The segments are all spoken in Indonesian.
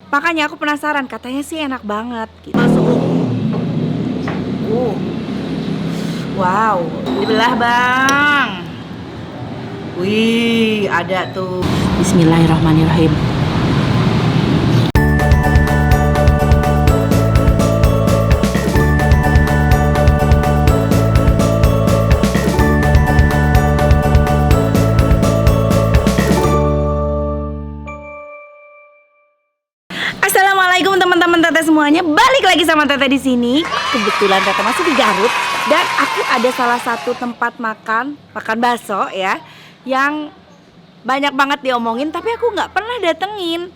Makanya aku penasaran, katanya sih enak banget gitu. Masuk. Wow, dibelah bang. Wih, ada tuh. Bismillahirrahmanirrahim. Assalamualaikum teman-teman Teteh semuanya. Balik lagi sama Teteh di sini. Kebetulan Teteh masih di Garut dan aku ada salah satu tempat makan bakso ya, yang banyak banget diomongin tapi aku nggak pernah datengin.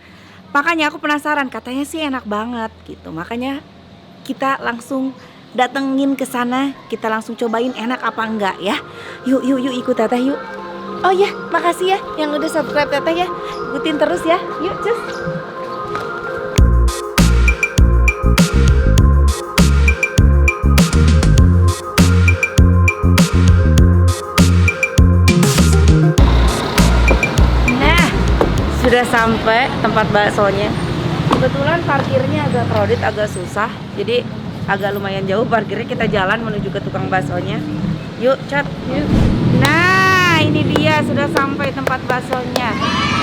Makanya aku penasaran, katanya sih enak banget gitu. Makanya kita langsung datengin ke sana, kita langsung cobain enak apa enggak ya. Yuk ikut Teteh yuk. Oh ya, makasih ya yang udah subscribe Teteh ya. Ikutin terus ya. Yuk, cus. Sudah sampai tempat baksonya. Kebetulan parkirnya agak crowded, agak susah. Jadi agak lumayan jauh parkirnya, kita jalan menuju ke tukang baksonya. Yuk, cat, yuk. Nah, ini dia sudah sampai tempat baksonya.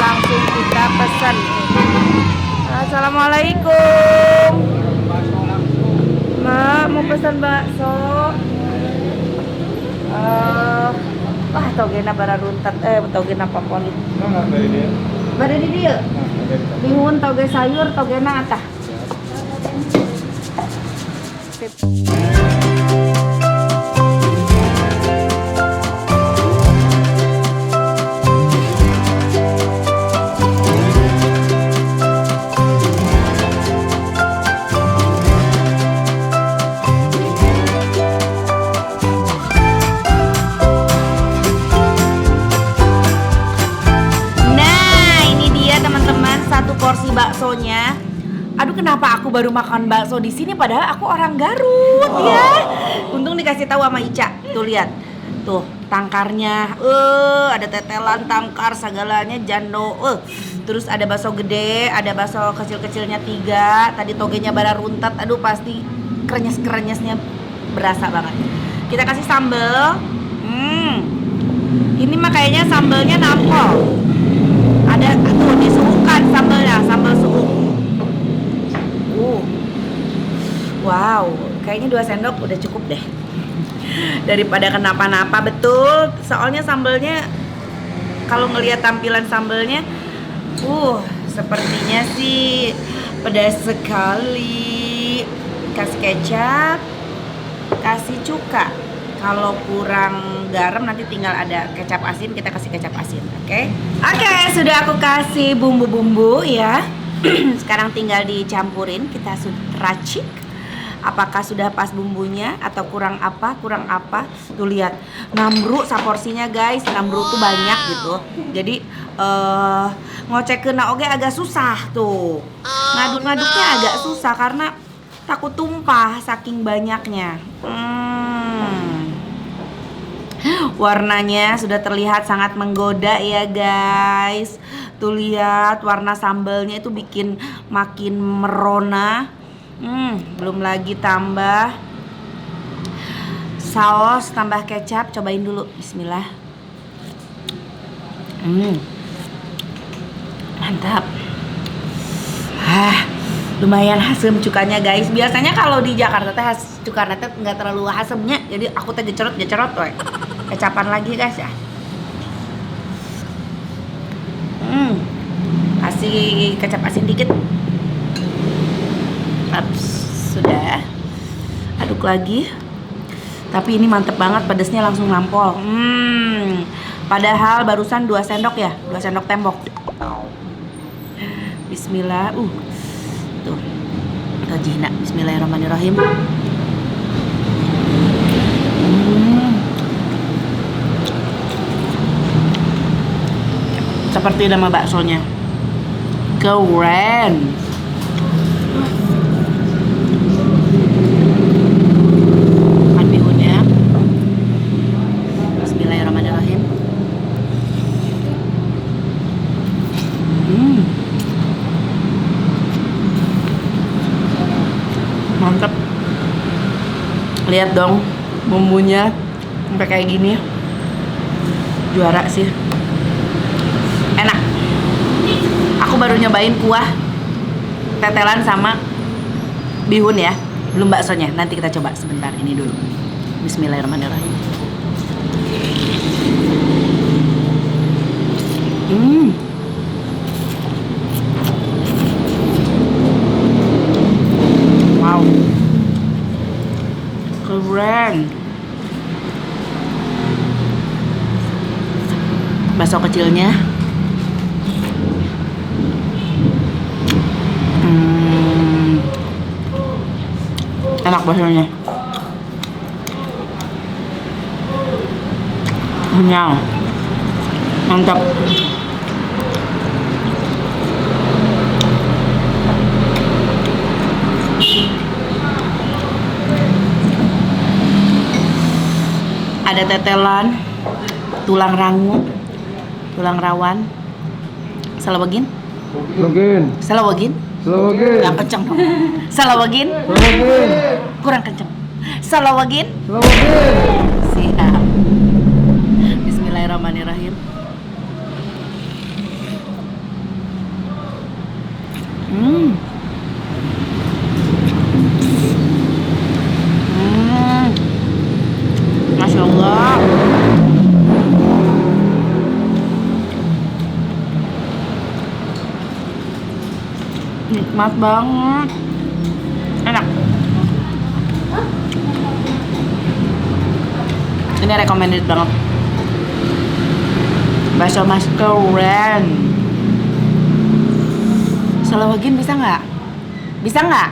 Langsung kita pesan. Assalamualaikum. Mbak, mau pesan bakso. Wah, togena bara runtat, togena papolit. Bada di dia. Bihun toge sayur, togena atah. Porsi baksonya. Aduh, kenapa aku baru makan bakso di sini padahal aku orang Garut ya. Untung dikasih tahu sama Ica. Tuh lihat. Tuh, tangkarnya. Ada tetelan, tangkar, segalanya jando. Terus ada bakso gede, ada bakso kecil-kecilnya 3. Tadi togenya bara runtat. Aduh, pasti krenyes-krenyesnya berasa banget. Kita kasih sambel. Ini mah kayaknya sambelnya nampol. Ada tuh disuguhkan sambelnya, sambal suuk. Wow, kayaknya 2 sendok udah cukup deh. Daripada kenapa-napa, betul. Soalnya sambelnya, kalau ngelihat tampilan sambelnya, sepertinya sih pedas sekali. Kasih kecap, kasih cuka. Kalau kurang garam nanti tinggal ada kecap asin, kita kasih kecap asin, oke? Oke, sudah aku kasih bumbu-bumbu ya. Sekarang tinggal dicampurin, kita racik. Apakah sudah pas bumbunya atau kurang apa? Tuh lihat, 6 bru saporsinya guys, 6 bru tuh banyak gitu. Jadi ngocek kena oge agak susah tuh. Ngaduk-ngaduknya agak susah karena takut tumpah saking banyaknya. Warnanya sudah terlihat sangat menggoda ya guys. Tuh lihat, warna sambelnya itu bikin makin merona. Belum lagi tambah saus, tambah kecap. Cobain dulu, bismillah. Mantap. Lumayan asem cukanya guys. Biasanya kalau di Jakarta teh cukanya teh nggak terlalu asemnya, jadi aku teh jecerot we. Kecapan lagi guys ya. Kasih kecap asin dikit. Sudah. Aduk lagi. Tapi ini mantep banget, pedesnya langsung nampol. Padahal barusan 2 sendok ya, 2 sendok tembok. Bismillah. Tuh. Tajina. Bismillahirrahmanirrahim. Seperti nama baksonya. Keren. Makan bihunnya. Bismillahirrahmanirrahim. Mantep. Lihat dong bumbunya sampai kayak gini. Juara sih. Enak. Aku baru nyobain kuah tetelan sama bihun ya. Belum baksonya. Nanti kita coba sebentar ini dulu. Bismillahirrahmanirrahim. Wow. Keren. Bakso kecilnya. Enak baksonya. Kenyang. Mantap. Ada tetelan, tulang rangu, tulang rawan, salawagin, salawagin, yang kenceng dong, salawagin, kurang kenceng, salawagin, siap. Bismillahirrahmanirrahim. Masya Allah. Nikmat banget. Enak. Ini recommended banget. Bakso Mas keren. Salawagin bisa nggak? Bisa nggak?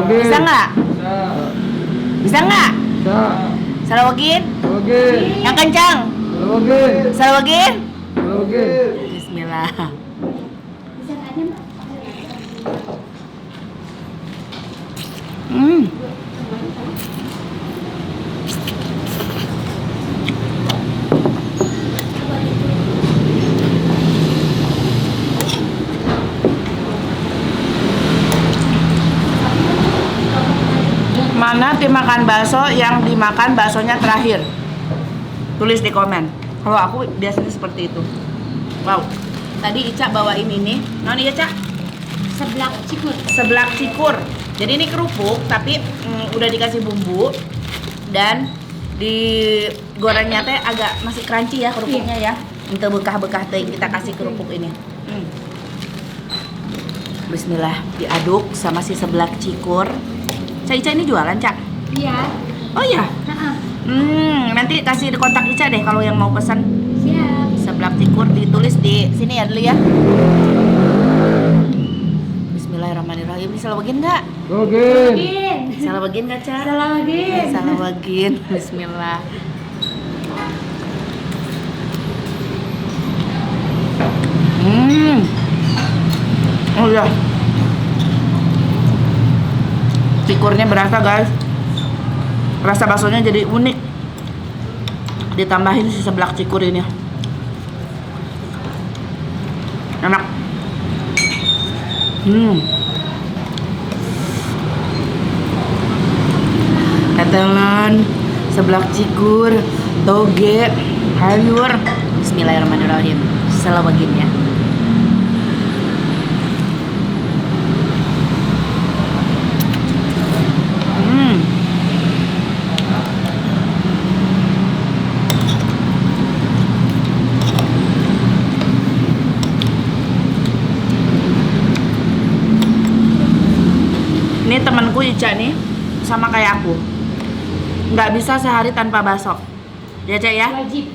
Bisa nggak? Bisa nggak? Salawagin? Yang kencang? Salawagin? Bismillah. Mana tim makan bakso yang dimakan baksonya terakhir? Tulis di komen. Kalau aku biasanya seperti itu. Wow. Tadi Ica bawain ini. Non iya, Ca? Seblak cikur. Seblak cikur. Jadi ini kerupuk tapi udah dikasih bumbu dan digorengnya teh agak masih crunchy ya kerupuknya ya. Untuk bekah-bekah teh kita kasih kerupuk ini. Bismillah, diaduk sama si seblak cikur. Ica ini jualan, Cak? Iya. Oh iya? Nanti kasih di kontak Ica deh kalau yang mau pesan. Siap. Seblak cikur ditulis di sini ya dulu ya. Bismillahirrahmanirrahim. Salawagin nggak? Salawagin nggak, Cak? Salawagin. Bismillah. Oh iya. Cikurnya berasa guys, rasa baksonya jadi unik, ditambahin si seblak cikur ini enak. Tetelan, seblak cikur, toge, sayur. Bismillahirrahmanirrahim. Salawagin ya. Ini temanku Ica nih sama kayak aku, nggak bisa sehari tanpa bakso. Ya, Cak ya? Wajib.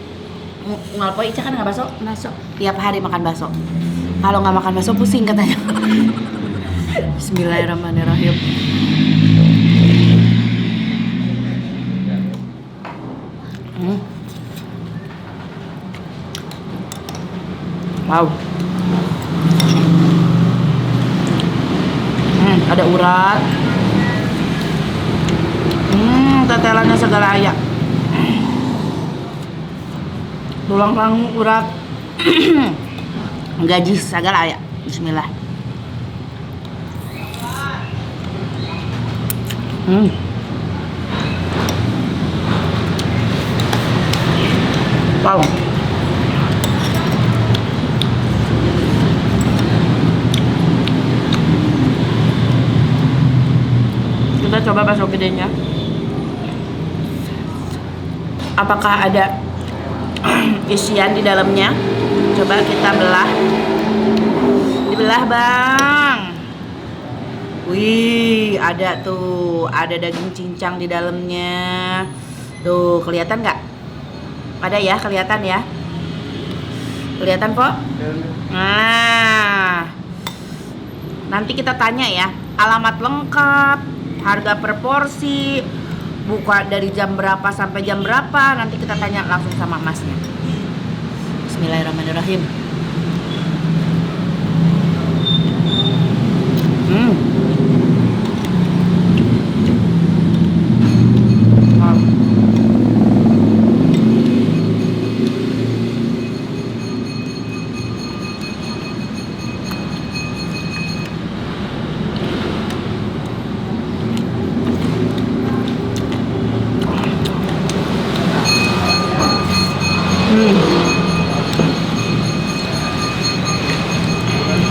Ngalpo Ica kan nggak bakso? Bakso. Tiap hari makan bakso. Kalau nggak makan bakso pusing katanya. Bismillahirrahmanirrahim. Wow. Ada urat. Tetelannya segala ayak. Tulang rangu, urat. Gajis segala ayak. Bismillah. Hmm. Wow. Kita coba bakso gedenya. Apakah ada isian di dalamnya? Coba kita belah. Dibelah, Bang. Wih, ada tuh, ada daging cincang di dalamnya. Tuh, kelihatan nggak? Ada ya, kelihatan ya? Kelihatan, Po? Nah, nanti kita tanya ya, alamat lengkap, harga per porsi, buka dari jam berapa sampai jam berapa, nanti kita tanya langsung sama masnya. Bismillahirrahmanirrahim.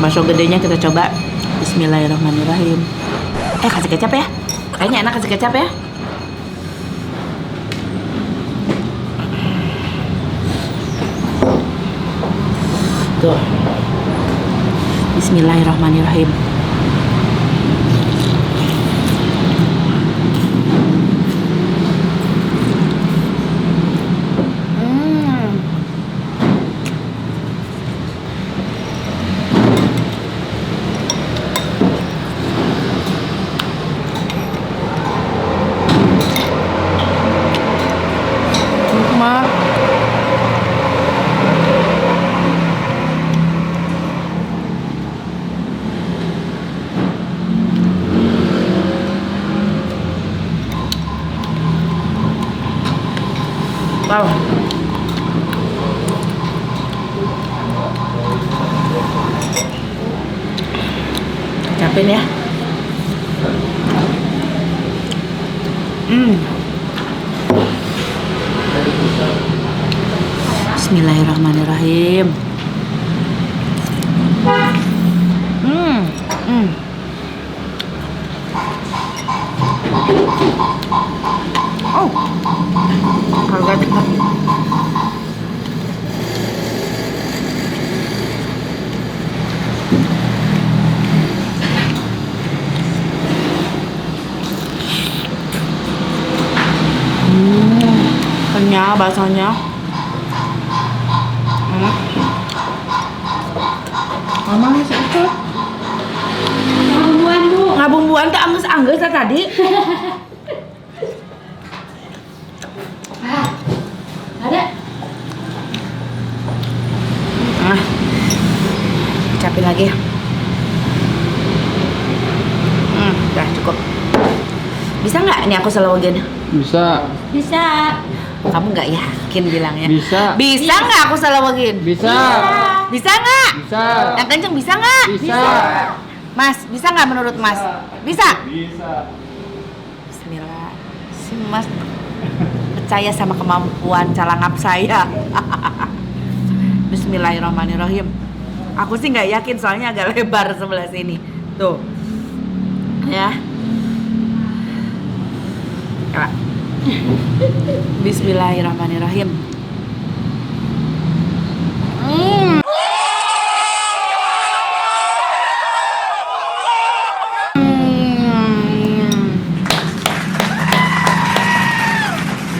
Bakso gedenya kita coba. Bismillahirrahmanirrahim. Kasih kecap ya. Kayaknya enak kasih kecap ya. Tuh. Bismillahirrahmanirrahim. Wow. Capek ya. Bismillahirrahmanirrahim. Oh, harga cepat. Kenyal baksonya. Mama masih itu. Ngabumbuan, Bu. Ngabumbuan teh anggeus-anggeus tadi. Ada. Capek lagi. Udah cukup. Bisa nggak ini aku selawagin? Bisa. Bisa. Kamu nggak yakin bilangnya? Bisa. Bisa nggak aku selawagin? Bisa. Bisa nggak? Bisa. Yang kenceng bisa nggak? Bisa. Mas, bisa nggak menurut Mas? Bisa? Bisa. Bismillah. Si Mas percaya sama kemampuan calangap saya. Bismillahirrahmanirrahim. Aku sih nggak yakin soalnya agak lebar sebelah sini. Tuh. Ya. Coba. Bismillahirrahmanirrahim.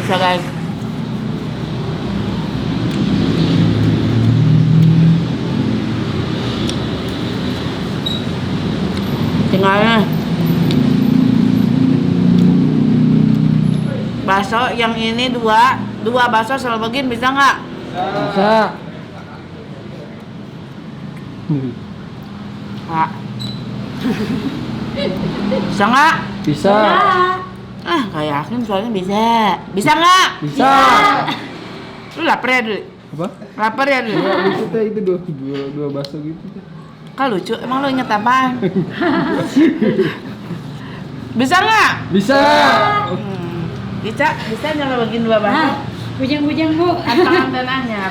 Bisa guys. Tinggalnya bakso yang ini dua bakso selebegin bisa nggak? Bisa. Pak. Bisa nggak? Bisa. Nggak yakin soalnya bisa. Bisa nggak? Bisa. Lu lapar ya dulu? Apa? Lapar ya dulu? Ya, itu dua bakso gitu. Kan lucu, emang lu inget apaan? Bisa nggak? Bisa. Bisa nggak bagiin 2 bakso? Nah, bujang-bujang Bu. Antang antenanya.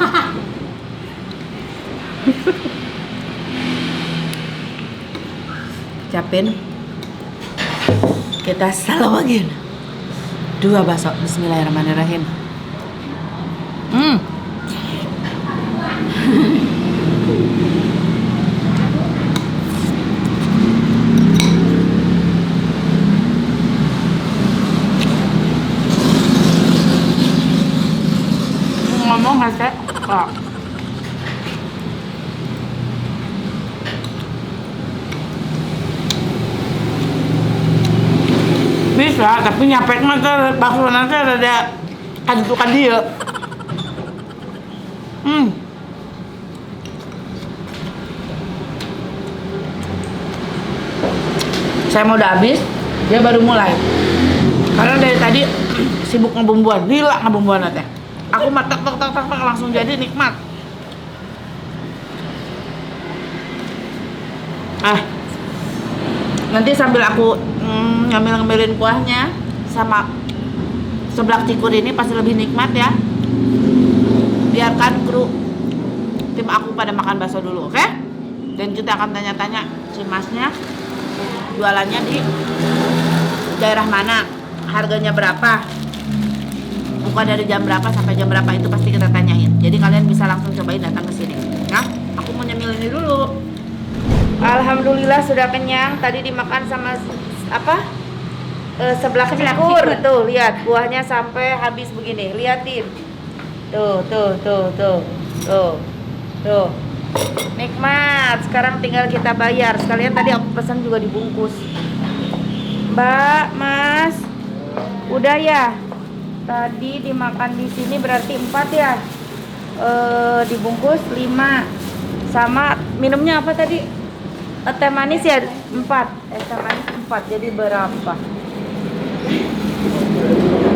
Capin. Kita salah bagian. 2 bakso. Bismillahirrahmanirrahim. Ngomong hashtag kok. Bisa, tapi nyapek nanti bakso nanti ada kadutukan dia. Saya mau udah habis, dia baru mulai. Karena dari tadi sibuk ngebumbuan, gila ngebumbuan teh. Aku mah tek langsung jadi nikmat. Nanti sambil aku ngambilin kuahnya sama seblak cikur ini pasti lebih nikmat ya. Biarkan kru tim aku pada makan bakso dulu, oke? Dan kita akan tanya-tanya si masnya jualannya di daerah mana, harganya berapa, buka dari jam berapa sampai jam berapa, itu pasti kita tanyain. Jadi kalian bisa langsung cobain datang ke sini. Nah, aku mau nyemil ini dulu. Alhamdulillah sudah kenyang. Tadi dimakan sama apa? Seblak cikur. Tuh, lihat buahnya sampai habis begini. Liatin. Tuh. Nikmat. Sekarang tinggal kita bayar. Sekalian tadi aku pesan juga dibungkus. Mbak, Mas, udah ya? Tadi dimakan di sini berarti 4 ya? Dibungkus 5. Sama minumnya apa tadi? Teh manis ya 4. Teh manis 4. Jadi berapa?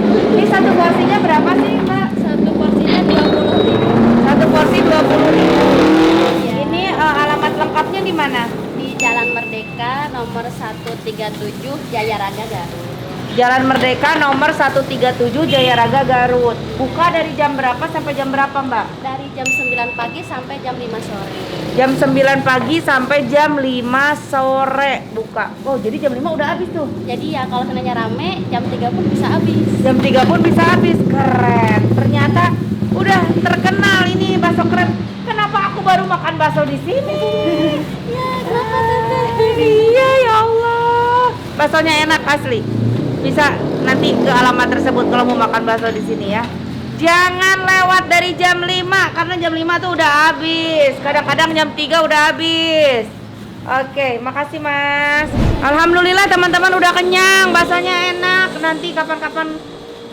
Ini satu porsinya berapa sih, Mbak? Satu porsinya 20.000. Satu porsi 20.000. Iya. Ini alamat lengkapnya di mana? Di Jalan Merdeka nomor 137 Jaya Raga Garut. Jalan Merdeka nomor 137 Jaya Raga Garut. Buka dari jam berapa sampai jam berapa, Mbak? Dari jam 9 pagi sampai jam 5 sore. Jam 9 pagi sampai jam 5 sore buka. Oh, jadi jam 5 udah habis tuh. Jadi ya kalau seandainya rame, jam 3 pun bisa habis. Jam 3 pun bisa habis. Keren. Ternyata udah terkenal ini bakso keren. Kenapa aku baru makan bakso di sini? Ya, kenapa Tete? Iya, ya Allah. Baksonya enak asli. Bisa nanti ke alamat tersebut kalau mau makan bakso di sini ya. Jangan lewat dari jam 5 karena jam 5 tuh udah habis. Kadang-kadang jam 3 udah habis. Oke, makasih Mas. Alhamdulillah teman-teman udah kenyang, baksonya enak. Nanti kapan-kapan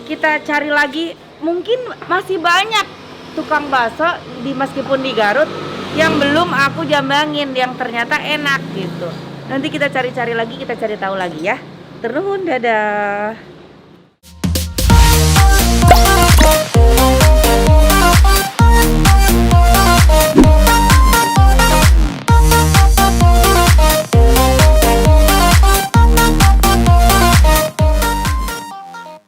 kita cari lagi. Mungkin masih banyak tukang bakso meskipun di Garut yang belum aku jambangin yang ternyata enak gitu. Nanti kita cari-cari lagi, kita cari tahu lagi ya. Terus dadah.